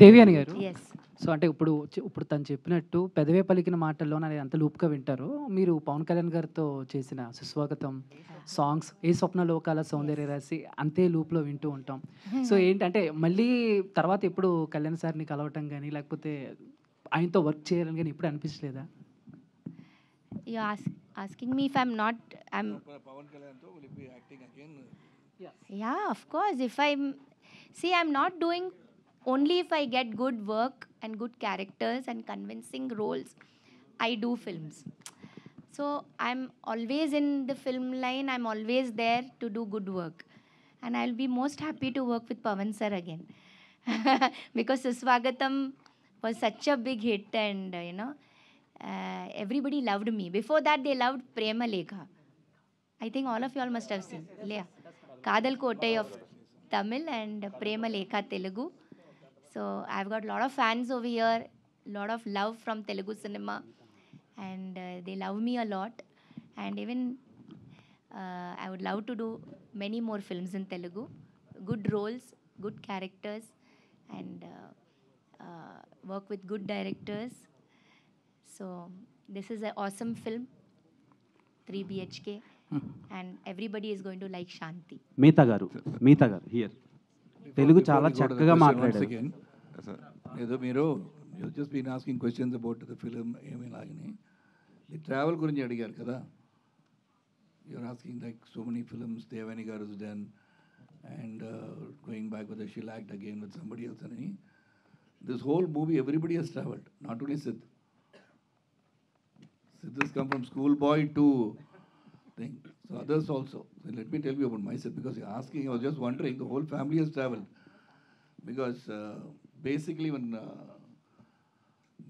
దేవియాని గారు. Yes. So, అంటే ఇప్పుడు తను చెప్పినట్టు పెదవే పలికిన మాటల్లోనది అంత లూప్‌గా వింటారో, మీరు పవన్ కళ్యాణ్ గారితో చేసిన 'సుస్వాగతం' సాంగ్స్ 'ఏ స్వప్నలోకాల సౌందర్య రాశి' అంతే లూప్‌లో వింటూ ఉంటాం. సో, ఏంటంటే మళ్ళీ తర్వాత ఎప్పుడు కళ్యాణ్ సార్‌ని కలవటం గాని, లేకపోతే ఆయనతో వర్క్ చేయాలని గాని ఎప్పుడు అనిపించలేదా? You're asking me if I'm not, I'm. Pawan Kalyan, will you be acting again? Yeah, of course. If I'm, see, I'm not doing only if I get good work and good characters and convincing roles, I do films. So I'm always in the film line, I'm always there to do good work. And I'll be most happy to work with Pavan sir again. Because Suswagatam was such a big hit, and everybody loved me. Before that, they loved Prema Lekha. I think all of you all must have seen. Yeah. Kadal Kotai of Tamil and Prema Lekha Telugu. So I've got a lot of fans over here, lot of love from Telugu cinema, and they love me a lot. And even I would love to do many more films in Telugu. Good roles, good characters, and work with good directors. So this is an awesome film, 3 BHK, and everybody is going to like Shanti. Meetha గారు here Telugu చాలా చక్కగా మాట్లాడారు. ఏదో మీరు just been asking questions about the film ఏమైనాగని the travel గురించి అడిగారు కదా. You're asking like so many films దేవని గారు is done and going back with షీల్ act again with somebody else అని. This whole movie everybody he's travelled, not only Siddh. Siddh has come from schoolboy to thing. So others also. So let me tell you about myself, because you're asking, I was just wondering, the whole family has traveled. Because basically when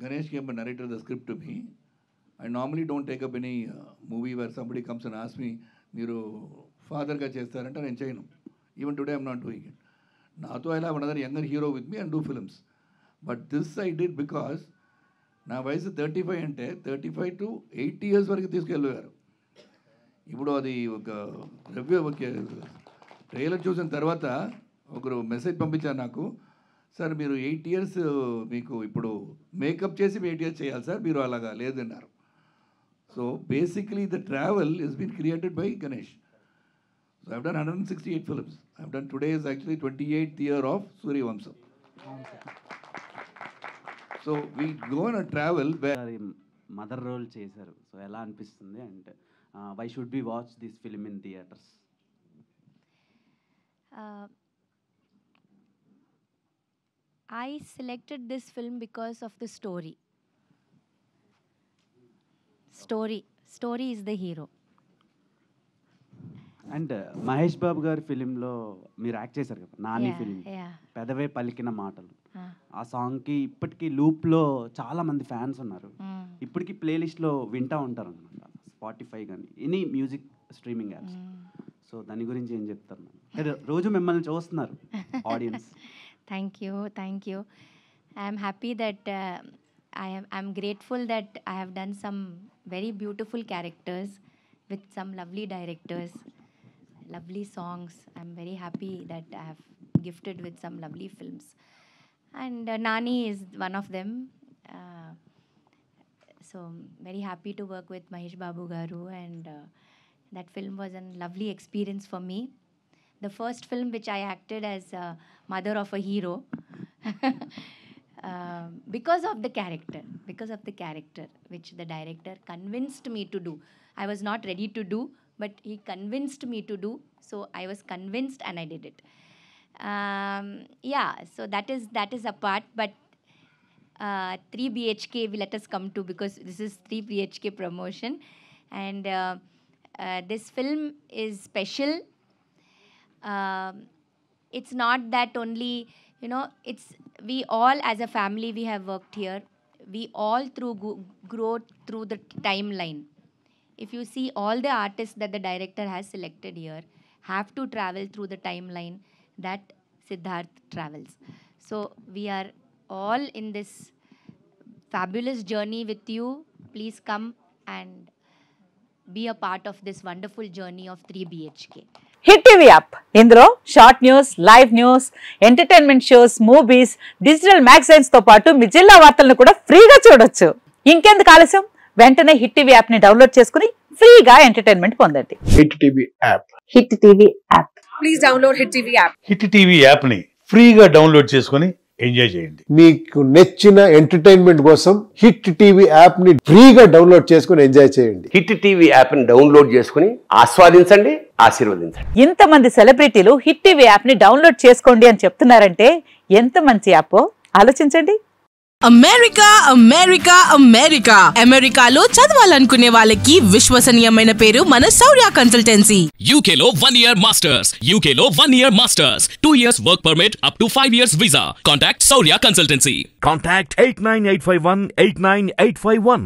Ganesh came and narrated the script to me, I normally don't take up any movie where somebody comes and asks me, మీరు ఫాదర్గా చేస్తారంటే నేను చేయను. Even today I'm not doing it. నాతో I have another younger hero with me and do films. But this I did because నా వయసు 35 అంటే 35 to 80 years వరకు తీసుకెళ్ళారు. ఇప్పుడు అది ఒక ట్రైలర్ చూసిన తర్వాత ఒకరు మెసేజ్ పంపించారు నాకు, సార్ మీరు 8 years మీకు ఇప్పుడు మేకప్ చేసి 8 years చేయాలి సార్, మీరు అలాగా లేదన్నారు. So basically the travel is been created by Ganesh. So I've done 168 films. I've done today is actually 28th year of Suryavamsam. So we go on a travel mother role చేశారు. సో ఎలా అనిపిస్తుంది అంటే why should be watch this film in theatres? I selected this film because of the story. Story is the hero. And Mahesh Babu గారి ఫిలింలో మీరు act చేశారు కదా, నాని ఫిలిం పెదవే పలికిన మాటలు. ఆ సాంగ్కి ఇప్పటికీ లూప్లో చాలా మంది ఫ్యాన్స్ ఉన్నారు. ఇప్పటికీ ప్లేలిస్ట్లో వింటూ ఉంటారు అనమాట, స్పాటిఫై కానీ any music streaming apps. So దాని గురించి ఏం చెప్తారు? రోజు మిమ్మల్ని చూస్తున్నారు audience. Thank you. I'm happy that I'm grateful that I have done some very beautiful characters with some lovely directors, lovely songs. I'm very happy that I have gifted with some lovely films. And Nani is one of them. So very happy to work with Mahesh Babu Garu, and that film was a lovely experience for me. The first film which I acted as mother of a hero. Because of the character which the director convinced me to do. I was not ready to do, but he convinced me to do. So I was convinced and I did it. So that is a part. But 3 BHK will let us come to, because this is 3 BHK promotion. And this film is special. It's not that only, it's we all as a family, we have worked here. We all grow through the timeline. If you see, all the artists that the director has selected here have to travel through the timeline that Siddharth travels. So we are all in this fabulous journey with you. Please come and be a part of this wonderful journey of 3 BHK. Hit TV app. ఇందులో short news, live news, entertainment shows, movies, digital magazines తో పాటు మీ జిల్లా వార్తలను కూడా ఫ్రీగా చూడొచ్చు. ఇంకెందుకు ఆలస్యం, వెంటనే హిట్ టీవీ యాప్ ని డౌన్లోడ్ చేసుకుని ఫ్రీగా ఎంటర్టైన్మెంట్ పొందండి. Hit TV app. Hit TV app. Please download hit TV app. Hit TV app ని ఫ్రీగా డౌన్లోడ్ చేసుకుని ఎంజాయ్ చేయండి. మీకు నచ్చిన ఎంటర్టైన్మెంట్ కోసం హిట్ టీవీ యాప్ ని ఫ్రీగా డౌన్లోడ్ చేసుకుని ఎంజాయ్ చేయండి. హిట్ టీవీ యాప్ ని డౌన్లోడ్ చేసుకుని ఆస్వాదించండి, ఆశీర్వదించండి. ఇంతమంది సెలబ్రిటీలు హిట్ టీవీ యాప్ ని డౌన్లోడ్ చేసుకోండి అని చెప్తున్నారంటే ఎంత మంచి యాప్ ఆలోచించండి. అమెరికా అమెరికా అమెరికా అమెరికాలో చదవాలనుకునే వాళ్ళకి విశ్వసనీయమైన పేరు మన శౌర్య కన్సల్టెన్సీ. UK లో 1 year masters, UK లో 1 year masters, 2 years work permit up to 5 years visa. Contact Saurya Consultancy. Contact 89851 89851.